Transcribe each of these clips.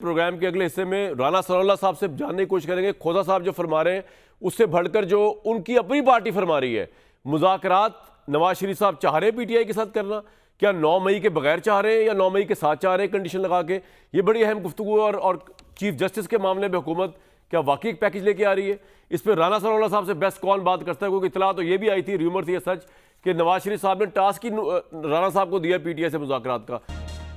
Programme के अगले हिस्से में राना सनाउल्लाह साहब से जानने की कोशिश करेंगे खोजा साहब जो फरमा रहे हैं उससे बढ़कर जो उनकी अपनी पार्टी फरमा रही है। मुज़ाकरात नवाज शरीफ साहब चाह रहे हैं पीटीआई के साथ करना, क्या 9 मई के बगैर चाह रहे हैं या 9 मई के साथ चाह रहे हैं कंडीशन लगा के? ये बड़ी अहम गुफ्तगू। और चीफ जस्टिस के मामले में हुकूमत क्या वाकई एक पैकेज लेके आ रही है? इस पर राना सनाउल्लाह साहब से बेस्ट कौन बात करता है, क्योंकि इतला तो ये भी आई थी, र्यूमर थी सच, कि नवाज शरीफ साहब ने टास्क ही राना साहब को दिया पीटीआई से मुज़ाकरात का।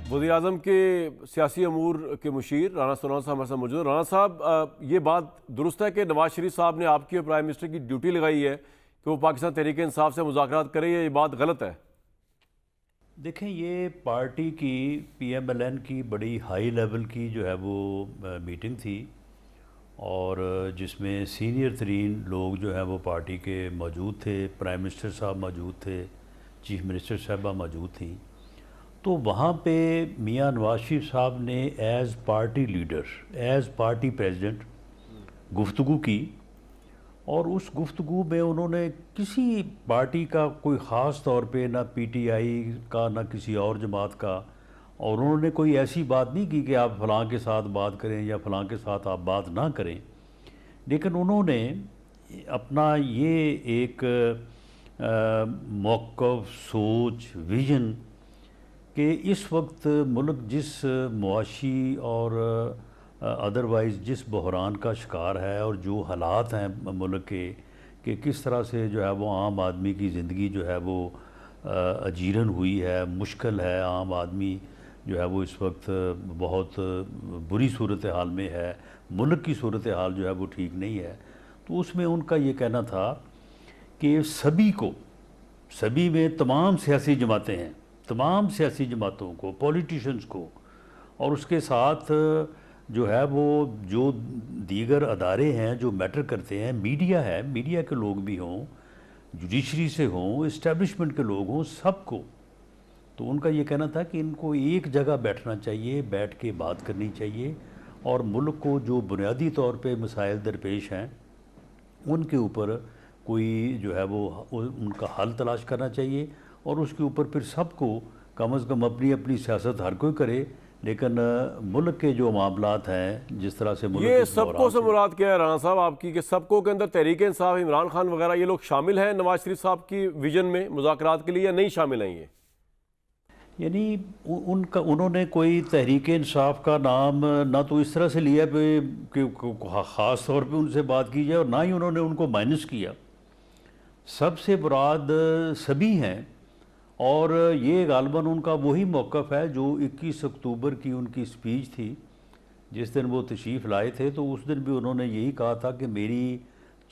वज़ीर-ए-आज़म के सियासी अमूर के मुशीर राना सनाउल्लाह साहब हमारे साथ मौजूद है। राना साहब, ये बात दुरुस्त है कि नवाज शरीफ साहब ने आपकी और प्राइम मिनिस्टर की ड्यूटी लगाई है कि वो पाकिस्तान तहरीक-ए-इंसाफ से मुज़ाकरात करें, ये बात गलत है? देखें, ये पार्टी की पीएमएलएन की बड़ी हाई लेवल की जो है वो मीटिंग थी और जिसमें सीनियर तरीन लोग जो है वो पार्टी के मौजूद थे। प्राइम मिनिस्टर साहब मौजूद थे, चीफ मिनिस्टर साहबा मौजूद थी। तो वहाँ पे मियां नवाज शरीफ साहब ने as party leader, as party president गुफ्तगू की और उस गुफ्तगू में उन्होंने किसी पार्टी का कोई ख़ास तौर पे, ना पीटीआई का ना किसी और जमात का, और उन्होंने कोई ऐसी बात नहीं की कि आप फ़लाँ के साथ बात करें या फ़लाँ के साथ आप बात ना करें। लेकिन उन्होंने अपना ये एक मौक़िफ़, सोच, विज़न कि इस वक्त मुल्क जिस मुआशी और अदरवाइज़ जिस बहरान का शिकार है और जो हालात हैं मुल्क के, कि किस तरह से जो है वो आम आदमी की ज़िंदगी जो है वो अजीरन हुई है, मुश्किल है। आम आदमी जो है वो इस वक्त बहुत बुरी सूरत हाल में है, मुल्क की सूरत हाल जो है वो ठीक नहीं है। तो उसमें उनका ये कहना था कि सभी को, सभी में तमाम सियासी जमातें हैं, तमाम सियासी जमातों को, पॉलिटिशियंस को, और उसके साथ जो है वो जो दीगर अदारे हैं जो मैटर करते हैं, मीडिया है, मीडिया के लोग भी हों, जुडिशरी से हों, इस्टेब्लिशमेंट के लोग हों, सबको। तो उनका ये कहना था कि इनको एक जगह बैठना चाहिए, बैठ के बात करनी चाहिए और मुल्क को जो बुनियादी तौर पे मसाइल दरपेश हैं उनके ऊपर कोई जो है वो उनका हल तलाश करना चाहिए और उसके ऊपर फिर सबको कम अज़ कम अपनी अपनी सियासत हर कोई करे। लेकिन मुल्क के जो मामलात हैं, जिस तरह से मुल्क ये सबको से मुराद क्या है राना साहब आपकी, कि सबको के अंदर तहरीक-ए-इंसाफ, इमरान खान वगैरह ये लोग शामिल हैं नवाज शरीफ साहब की विजन में मुज़ाकरात के लिए, या नहीं शामिल हैं ये? यानी उनका, उन्होंने कोई तहरीक-ए-इंसाफ का नाम ना तो इस तरह से लिया कि ख़ास तौर पे उनसे बात की जाए और ना ही उन्होंने उनको माइनस किया। सबसे मुराद सभी हैं और ये गालिबन उनका वही मौक़िफ़ है जो 21 अक्टूबर की उनकी स्पीच थी, जिस दिन वो तशरीफ़ लाए थे। तो उस दिन भी उन्होंने यही कहा था कि मेरी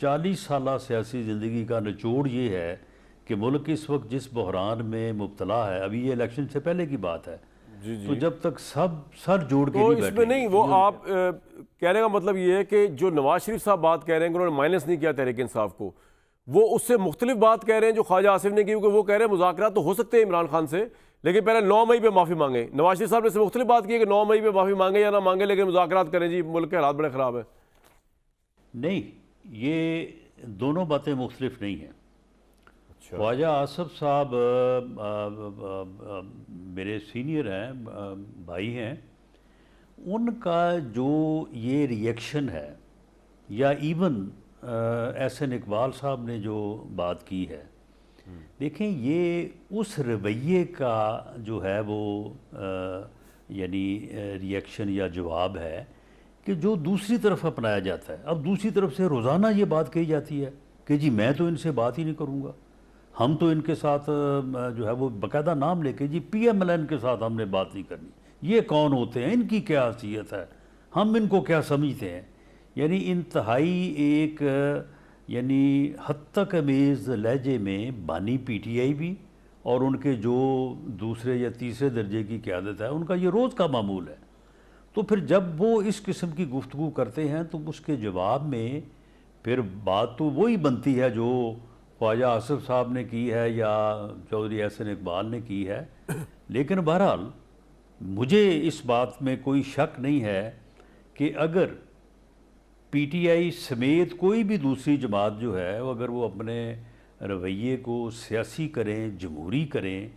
40 साला सियासी ज़िंदगी का निचोड़ ये है कि मुल्क इस वक्त जिस बहरान में मुब्तला है, अभी ये इलेक्शन से पहले की बात है, जी। तो जब तक सब सर जोड़ के तो नहीं इसमें बैठेंगे। नहीं, वो आप कहने का मतलब ये है कि जो नवाज शरीफ साहब बात कह रहे हैं कि उन्होंने माइनस नहीं किया तहरीक-ए-इंसाफ को, वो उससे मुख्तलिफ बात कह रहे हैं जो ख्वाजा आसिफ ने की, क्योंकि वो कह रहे हैं मुज़ाकरात तो हो सकते हैं इमरान खान से, लेकिन पहले 9 मई पे माफ़ी मांगे। नवाज शरीफ साहब ने इससे मुख्तलिफ बात की है कि 9 मई पे माफ़ी मांगे या ना मांगे, लेकिन मुज़ाकरात करें जी, मुल्क के हालात बड़े ख़राब है। नहीं, ये दोनों बातें मुख्तलिफ नहीं हैं। ख्वाजा आसिफ साहब मेरे सीनियर हैं, भाई हैं। उनका जो ये रिएक्शन है, या इवन एहसन इकबाल साहब ने जो बात की है, देखें ये उस रवैये का जो है वो यानी रिएक्शन या जवाब है कि जो दूसरी तरफ अपनाया जाता है। अब दूसरी तरफ से रोज़ाना ये बात कही जाती है कि जी मैं तो इनसे बात ही नहीं करूँगा, हम तो इनके साथ जो है वो बाकायदा नाम लेके जी पीएमएलएन के साथ हमने बात नहीं करनी। ये कौन होते हैं, इनकी क्या हैसियत है, हम इनको क्या समझते हैं। यानी इंतहाई एक यानी हद तक अमेज़ लहजे में बानी पीटीआई भी और उनके जो दूसरे या तीसरे दर्जे की क़यादत है, उनका ये रोज़ का मामूल है। तो फिर जब वो इस किस्म की गुफ्तगू करते हैं तो उसके जवाब में फिर बात तो वही बनती है जो ख्वाजा आसिफ साहब ने की है या चौधरी एहसन इकबाल ने की है। लेकिन बहरहाल मुझे इस बात में कोई शक नहीं है कि अगर पीटीआई समेत कोई भी दूसरी जमात जो है वो अगर वो अपने रवैये को सियासी करें, जमहूरी करें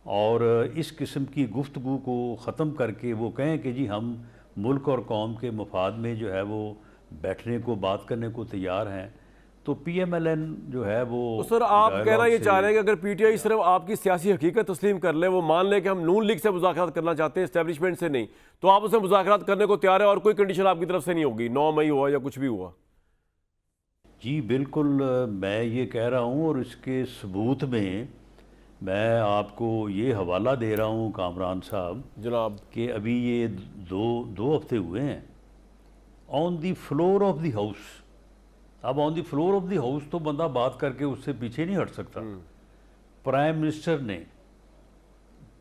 और इस किस्म की गुफ्तगू को ख़त्म करके वो कहें कि जी हम मुल्क और कौम के मफाद में जो है वो बैठने को, बात करने को तैयार हैं, तो PMLN जो है वो तो सर आप कहना डायलॉग ये से- चाह रहे हैं कि अगर पीटीआई सिर्फ आपकी सियासी हकीकत तस्लीम कर ले, वो मान ले कि हम नून लीग से मुज़ाकरात करना चाहते हैं, इस्टेब्लिशमेंट से नहीं, तो आप उससे मुज़ाकरात करने को तैयार है और कोई कंडीशन आपकी तरफ से नहीं होगी, 9 मई हुआ या कुछ भी हुआ? जी बिल्कुल, मैं ये कह रहा हूँ और इसके सबूत में मैं आपको ये हवाला दे रहा हूँ कामरान साहब, जनाब कि अभी ये दो हफ्ते हुए हैं on the floor of the house. अब on the floor of the house तो बंदा बात करके उससे पीछे नहीं हट सकता। प्राइम मिनिस्टर ने,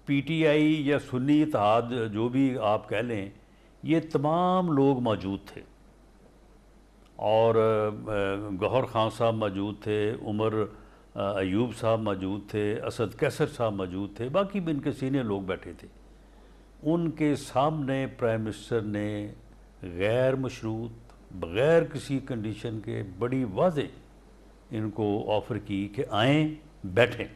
PTI या सुन्नी इत्तेहाद जो भी आप कह लें, ये तमाम लोग मौजूद थे और गौहर खान साहब मौजूद थे, उमर अयूब साहब मौजूद थे, असद कैसर साहब मौजूद थे, बाकी भी इनके सीनियर लोग बैठे थे। उनके सामने प्राइम मिनिस्टर ने गैर मशरूत, बग़ैर किसी कंडीशन के, बड़ी वाज़ेह इनको ऑफ़र की कि आएँ, बैठें।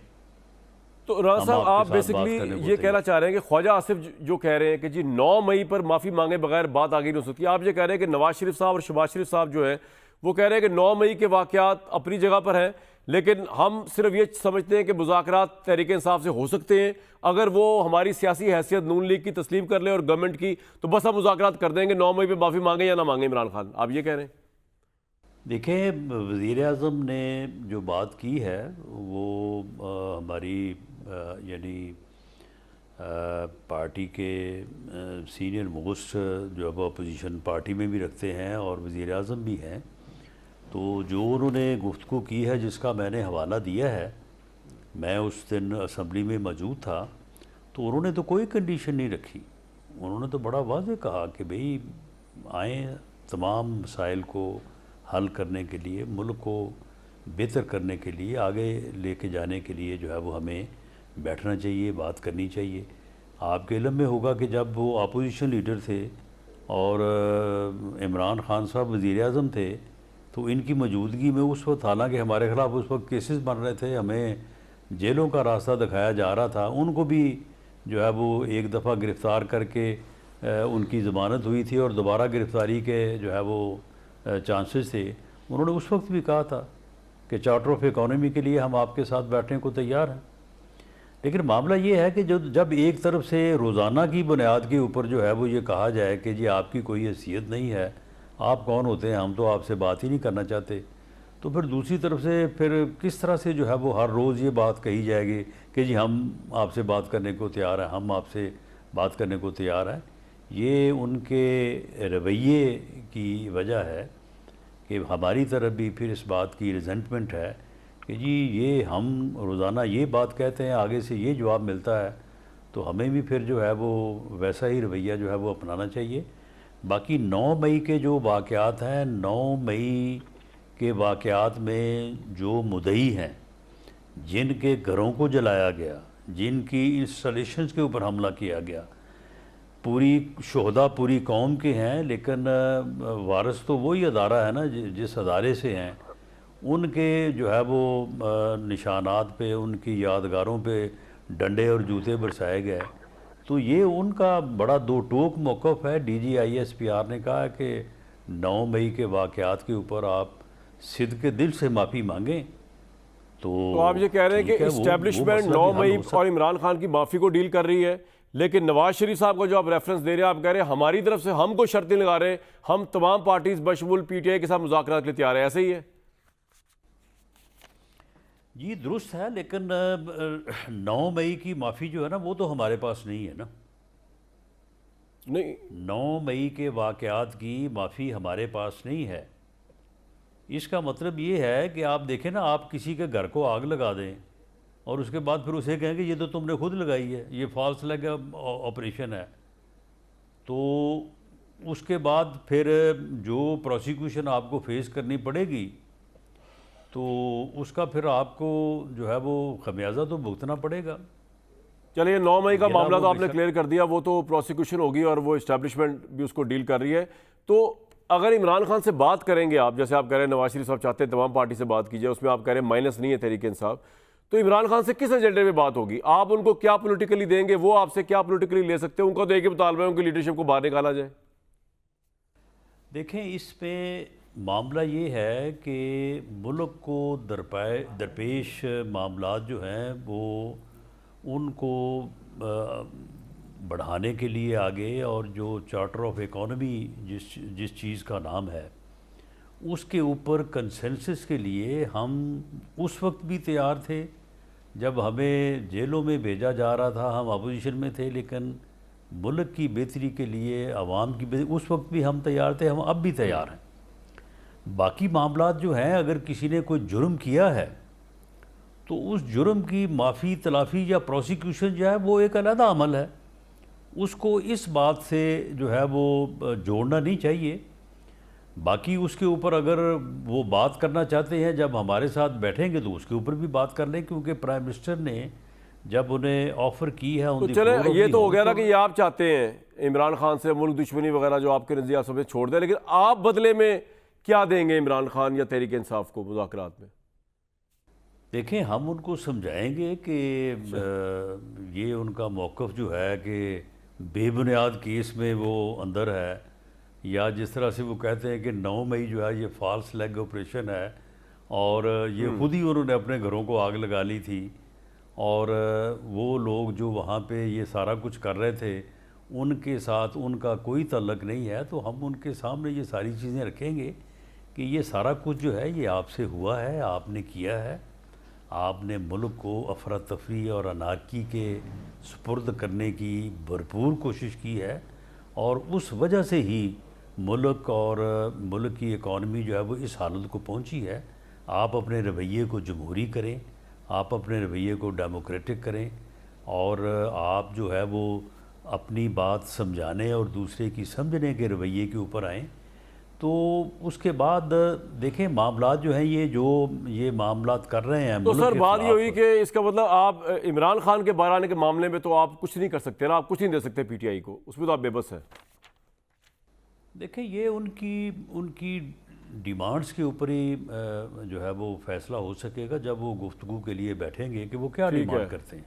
तो राना हम साहब आपके आप साथ बात बेसिकली करने को ये कहना चाह रहे हैं कि ख्वाजा आसिफ जो कह रहे हैं कि जी 9 मई पर माफ़ी मांगे बगैर बात आगे नहीं हो सकती, आप ये कह रहे हैं कि नवाज शरीफ साहब और शहबाज शरीफ साहब जो है वो कह रहे हैं कि 9 मई के वाक़यात अपनी जगह पर हैं, लेकिन हम सिर्फ ये समझते हैं कि मुज़ाकरात तहरीक इंसाफ से हो सकते हैं, अगर वो हमारी सियासी हैसियत नून लीग की तस्लीम कर ले और गवर्नमेंट की, तो बस हम मुज़ाकरात कर देंगे, 9 मई पर माफ़ी मांगे या ना मांगे इमरान खान, आप ये कह रहे हैं? देखिए, वज़ीर आज़म ने जो बात की है वो हमारी यानी पार्टी के सीनियर मोस्ट जो अब अपोजिशन पार्टी में भी रखते हैं और वज़ीर आज़म भी हैं, तो जो उन्होंने गुफ्तगू की है जिसका मैंने हवाला दिया है, मैं उस दिन असम्बली में मौजूद था, तो उन्होंने तो कोई कंडीशन नहीं रखी। उन्होंने तो बड़ा वाज़ेह कहा कि भाई आएँ, तमाम मसाइल को हल करने के लिए, मुल्क को बेहतर करने के लिए, आगे लेके जाने के लिए जो है वो हमें बैठना चाहिए, बात करनी चाहिए। आपके इल्म में होगा कि जब वो अपोजिशन लीडर थे और इमरान खान साहब वज़ीर आज़म थे, तो इनकी मौजूदगी में उस वक्त, हालांकि हमारे ख़िलाफ़ उस वक्त केसेस बन रहे थे, हमें जेलों का रास्ता दिखाया जा रहा था, उनको भी जो है वो एक दफ़ा गिरफ़्तार करके उनकी ज़मानत हुई थी और दोबारा गिरफ़्तारी के जो है वो चांसेस थे। उन्होंने उस वक्त भी कहा था कि चार्टर ऑफ इकॉनमी के लिए हम आपके साथ बैठने को तैयार हैं। लेकिन मामला ये है कि जब एक तरफ से रोज़ाना की बुनियाद के ऊपर जो है वो ये कहा जाए कि जी आपकी कोई हैसियत नहीं है, आप कौन होते हैं, हम तो आपसे बात ही नहीं करना चाहते, तो फिर दूसरी तरफ से फिर किस तरह से जो है वो हर रोज़ ये बात कही जाएगी कि जी हम आपसे बात करने को तैयार हैं, हम आपसे बात करने को तैयार हैं। ये उनके रवैये की वजह है कि हमारी तरफ भी फिर इस बात की रिजेंटमेंट है कि जी ये हम रोज़ाना ये बात कहते हैं, आगे से ये जवाब मिलता है, तो हमें भी फिर जो है वो वैसा ही रवैया जो है वो अपनाना चाहिए। बाकी 9 मई के जो वाक़यात हैं, 9 मई के वाक़यात में जो मुद्दई हैं, जिनके घरों को जलाया गया, जिनकी इंस्टॉलेशंस के ऊपर हमला किया गया, पूरी शोहदा पूरी कौम के हैं, लेकिन वारिस तो वही अदारा है ना जिस अदारे से हैं, उनके जो है वो निशानात पे, उनकी यादगारों पे डंडे और जूते बरसाए गए। तो ये उनका बड़ा दो टोक मौक़िफ़ है। DGISPR ने कहा कि 9 मई के वाक़यात के ऊपर आप सिद्क़ के दिल से माफ़ी मांगें। तो आप ये कह रहे हैं कि इस्टेब्लिशमेंट 9 मई और इमरान खान की माफ़ी को डील कर रही है, लेकिन नवाज शरीफ साहब को जो आप रेफरेंस दे रहे हैं, आप कह रहे हैं हमारी तरफ से हम कोई शर्त नहीं लगा रहे, हम तमाम पार्टीज बशमूल PTI के साथ मुज़ाकरात के लिए तैयार है, ऐसे ही है? जी दुरुस्त है, लेकिन 9 मई की माफ़ी जो है ना वो तो हमारे पास नहीं है ना। नहीं, 9 मई के वाक़यात की माफ़ी हमारे पास नहीं है। इसका मतलब ये है कि आप देखें ना, आप किसी के घर को आग लगा दें और उसके बाद फिर उसे कहें कि ये तो तुमने खुद लगाई है, ये फॉल्स फ्लैग ऑपरेशन है, तो उसके बाद फिर जो प्रोसिक्यूशन आपको फेस करनी पड़ेगी, तो उसका फिर आपको जो है वो खमियाजा तो भुगतना पड़ेगा। चलिए 9 मई का मामला तो आपने क्लियर कर दिया, वो तो प्रोसिक्यूशन होगी और वो इस्टेब्लिशमेंट भी उसको डील कर रही है। तो अगर इमरान खान से बात करेंगे आप, जैसे आप कह रहे हैं नवाज शरीफ साहब चाहते हैं तमाम पार्टी से बात कीजिए, उसमें आप कह रहे हैं माइनस नहीं है तहरीक इंसाफ, तो इमरान खान से किस एजेंडे में बात होगी? आप उनको क्या पॉलिटिकली देंगे, वो आपसे क्या पॉलिटिकली ले सकते हैं? उनका तो एक ही मुतालबा है, उनकी लीडरशिप को बाहर निकाला जाए। देखें, इस पे मामला ये है कि मुल्क को दरपेश मामलात जो हैं वो उनको बढ़ाने के लिए आगे, और जो चार्टर ऑफ इकॉनमी जिस जिस चीज़ का नाम है उसके ऊपर कंसेंसस के लिए हम उस वक्त भी तैयार थे जब हमें जेलों में भेजा जा रहा था, हम अपोजिशन में थे, लेकिन मुल्क की बेहतरी के लिए, आवाम की बेहतरी, उस वक्त भी हम तैयार थे, हम अब भी तैयार हैं। बाकी मामलात जो हैं, अगर किसी ने कोई जुर्म किया है तो उस जुर्म की माफ़ी तलाफ़ी या प्रोसिक्यूशन जो है वो एक अलग अमल है, उसको इस बात से जो है वो जोड़ना नहीं चाहिए। बाकी उसके ऊपर अगर वो बात करना चाहते हैं, जब हमारे साथ बैठेंगे तो उसके ऊपर भी बात कर लें, क्योंकि प्राइम मिनिस्टर ने जब उन्हें ऑफ़र की है तो चले, ये तो हो गया ना कि ये आप चाहते हैं इमरान खान से मुल्क दुश्मनी वगैरह जो आपके नज़रिए सब छोड़ दें, लेकिन आप बदले में क्या देंगे इमरान खान या तहरीक इंसाफ को मुज़ाकरात में? देखें, हम उनको समझाएंगे कि ये उनका मौक़िफ़ जो है कि बेबुनियाद केस में वो अंदर है, या जिस तरह से वो कहते हैं कि 9 मई जो है ये फॉल्स लेग ऑपरेशन है, और ये खुद ही उन्होंने अपने घरों को आग लगा ली थी, और वो लोग जो वहाँ पे ये सारा कुछ कर रहे थे उनके साथ उनका कोई तल्लक नहीं है। तो हम उनके सामने ये सारी चीज़ें रखेंगे कि ये सारा कुछ जो है ये आपसे हुआ है, आपने किया है, आपने मुल्क को अफरा तफरी और अनारकी के सुपुर्द करने की भरपूर कोशिश की है, और उस वजह से ही मुल्क और मुल्क की इकॉनमी जो है वो इस हालत को पहुंची है। आप अपने रवैये को जमहूरी करें, आप अपने रवैये को डेमोक्रेटिक करें, और आप जो है वो अपनी बात समझाने और दूसरे की समझने के रवैये के ऊपर आएँ। तो उसके बाद देखें, मामलात जो हैं ये मामलात कर रहे हैं तो मुल्क सर के बात ये हुई खिलाफ। कि इसका मतलब आप इमरान खान के बाहर आने के मामले में तो आप कुछ नहीं कर सकते ना, आप कुछ नहीं दे सकते पीटीआई को, उसमें तो आप बेबस हैं। देखें, ये उनकी उनकी डिमांड्स के ऊपर ही जो है वो फैसला हो सकेगा जब वो गुफ्तगू के लिए बैठेंगे कि वो क्या ठीक डिमांड है, करते हैं।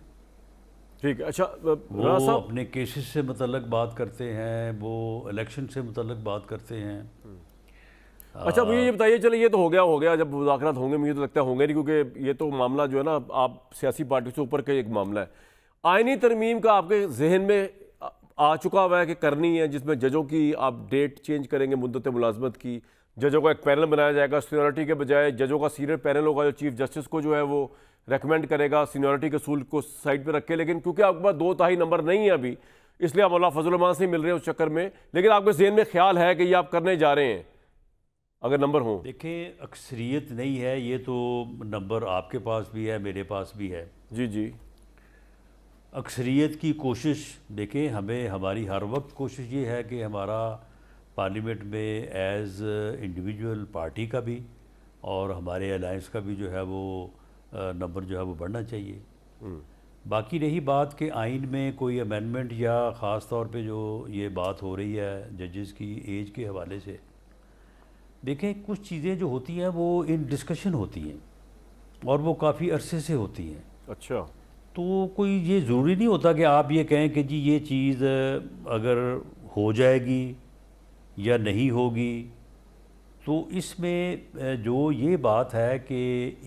ठीक है। अच्छा वो राणा साहब, अपने केसेस से मुतल्लक बात करते हैं, वो इलेक्शन से मुतल्लक बात करते हैं। अच्छा मुझे ये बताइए, चलिए ये तो हो गया, जब मुज़ाकरात होंगे मुझे तो लगता है होंगे नहीं, क्योंकि ये तो मामला जो है ना आप सियासी पार्टी से ऊपर का एक मामला है। आईनी तरमीम का आपके जहन में आ चुका हुआ है कि करनी है, जिसमें जजों की आप डेट चेंज करेंगे, मुद्दत मुलाजमत की, जजों का एक पैनल बनाया जाएगा, सीनियरिटी के बजाय जजों का सीनियर पैनल होगा जो चीफ जस्टिस को जो है वो रेकमेंड करेगा, सीनियरिटी के असूल को साइड पर रख के। लेकिन क्योंकि आपके पास 2 तिहाई नंबर नहीं है अभी, इसलिए आप मौलाना फजल रहमान से मिल रहे हैं उस चक्कर में, लेकिन आपके जहन में ख्याल है कि ये आप करने जा रहे हैं अगर नंबर हो? देखें, अक्सरियत नहीं है, ये तो नंबर आपके पास भी है, मेरे पास भी है। जी जी। अक्सरियत की कोशिश, देखें, हमें हमारी हर वक्त कोशिश ये है कि हमारा पार्लियामेंट में एज़ इंडिविजुअल पार्टी का भी और हमारे अलायंस का भी जो है वो नंबर जो है वो बढ़ना चाहिए। बाकी रही बात कि आइन में कोई अमेंडमेंट या ख़ास तौर पे जो ये बात हो रही है जजेस की एज के हवाले से, देखें, कुछ चीज़ें जो होती हैं वो इन डिस्कशन होती हैं और वो काफ़ी अरसे से होती हैं। अच्छा, तो कोई ये ज़रूरी नहीं होता कि आप ये कहें कि जी ये चीज़ अगर हो जाएगी या नहीं होगी। तो इसमें जो ये बात है कि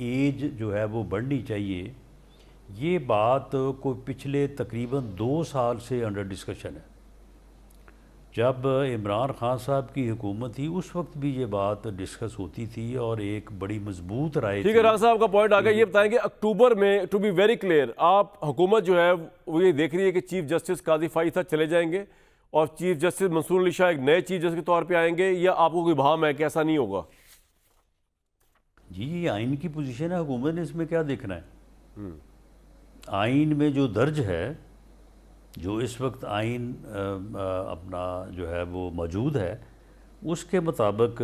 एज जो है वो बढ़नी चाहिए, ये बात को पिछले तकरीबन 2 साल से अंडर डिस्कशन है। जब इमरान खान साहब की हुकूमत थी उस वक्त भी ये बात डिस्कस होती थी और एक बड़ी मजबूत राय ठीक है। थी। राणा साहब का पॉइंट आ गया। ये बताएं कि अक्टूबर में, टू बी वेरी क्लियर, आप हुकूमत जो है वो ये देख रही है कि चीफ जस्टिस काजी फाइज साहब चले जाएंगे और चीफ जस्टिस मंसूर अली शाह एक नए चीफ जस्टिस के तौर पे आएंगे, या आपको कोई भाम है कि ऐसा नहीं होगा? जी, ये आइन की पोजीशन है, हुकूमत ने इसमें क्या देखना है। आइन में जो दर्ज है, जो इस वक्त आइन अपना जो है वो मौजूद है, उसके मुताबिक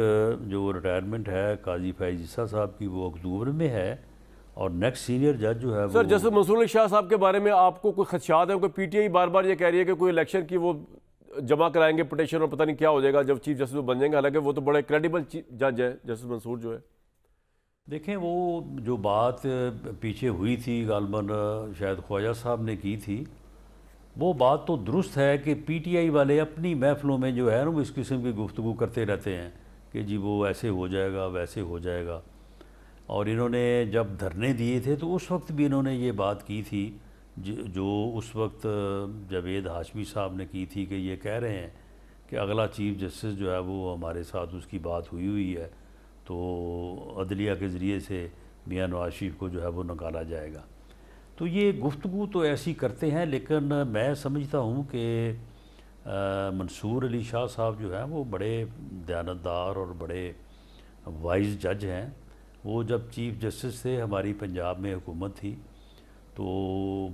जो रिटायरमेंट है काजी फैज़ ईसा साहब की वो अक्टूबर में है और नेक्स्ट सीनियर जज जो है सर वो। जस्टिस मंसूर अली शाह साहब के बारे में आपको कोई खदशात है? कोई पीटीआई बार बार ये कह रही है कि कोई इलेक्शन की वो जमा कराएंगे पिटीशन और पता नहीं क्या हो जाएगा जब चीफ जस्टिस बन जाएंगे, हालांकि वो तो बड़े क्रेडिबल जज है जस्टिस मंसूर जो है। देखें, वो जो बात पीछे हुई थी गालबन शायद ख्वाजा साहब ने की थी वो बात तो दुरुस्त है कि पीटीआई वाले अपनी महफिलों में जो है ना वो इस किस्म की गुफ्तगू करते रहते हैं कि जी वो ऐसे हो जाएगा वैसे हो जाएगा। और इन्होंने जब धरने दिए थे तो उस वक्त भी इन्होंने ये बात की थी जो उस वक्त जावेद हाशमी साहब ने की थी कि ये कह रहे हैं कि अगला चीफ जस्टिस जो है वो हमारे साथ उसकी बात हुई है, तो अदलिया के ज़रिए से मियां नवाज शरीफ को जो है वो निकाला जाएगा। तो ये गुफ्तगू तो ऐसी करते हैं, लेकिन मैं समझता हूँ कि मंसूर अली शाह साहब जो हैं वो बड़े दयानतदार और बड़े वाइज जज हैं। वो जब चीफ जस्टिस थे हमारी पंजाब में हुकूमत थी, तो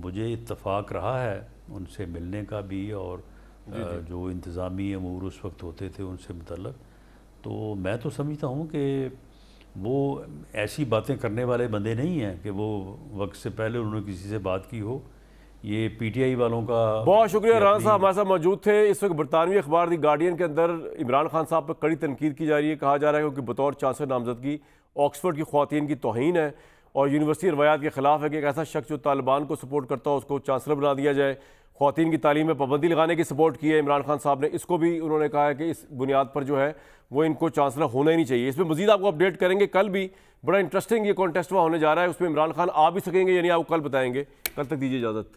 मुझे इत्तफ़ाक़ रहा है उनसे मिलने का भी और जो इंतज़ामी अमूर उस वक्त होते थे उनसे मुतल्लक़। तो मैं तो समझता हूँ कि वो ऐसी बातें करने वाले बंदे नहीं हैं कि वो वक्त से पहले उन्होंने किसी से बात की हो। ये पीटीआई वालों का बहुत शुक्रिया। राना साहब हमारे साथ मौजूद थे। इस वक्त बरतानवी अखबार दी गार्डियन के अंदर इमरान खान साहब पर कड़ी तनकीद की जा रही है। कहा जा रहा है कि बतौर चांसलर नामजदगी ऑक्सफोर्ड की ख़वातीन की तौहीन है और यूनिवर्सिटी रवायात के ख़िलाफ़ है कि एक ऐसा शख्स जो तालिबान को सपोर्ट करता हो उसको चांसलर बना दिया जाए। ख़वातीन की तालीम में पाबंदी लगाने की सपोर्ट की है इमरान खान साहब ने, इसको भी उन्होंने कहा है कि इस बुनियाद पर जो है वो इनको चांसलर होना ही नहीं चाहिए। इसमें मजीद आपको अपडेट करेंगे। कल भी बड़ा इंटरेस्टिंग ये कॉन्टेस्ट होने जा रहा है, उसमें इमरान खान आ भी सकेंगे या नहीं, आपको कल बताएंगे। कल तक दीजिए इजाज़त।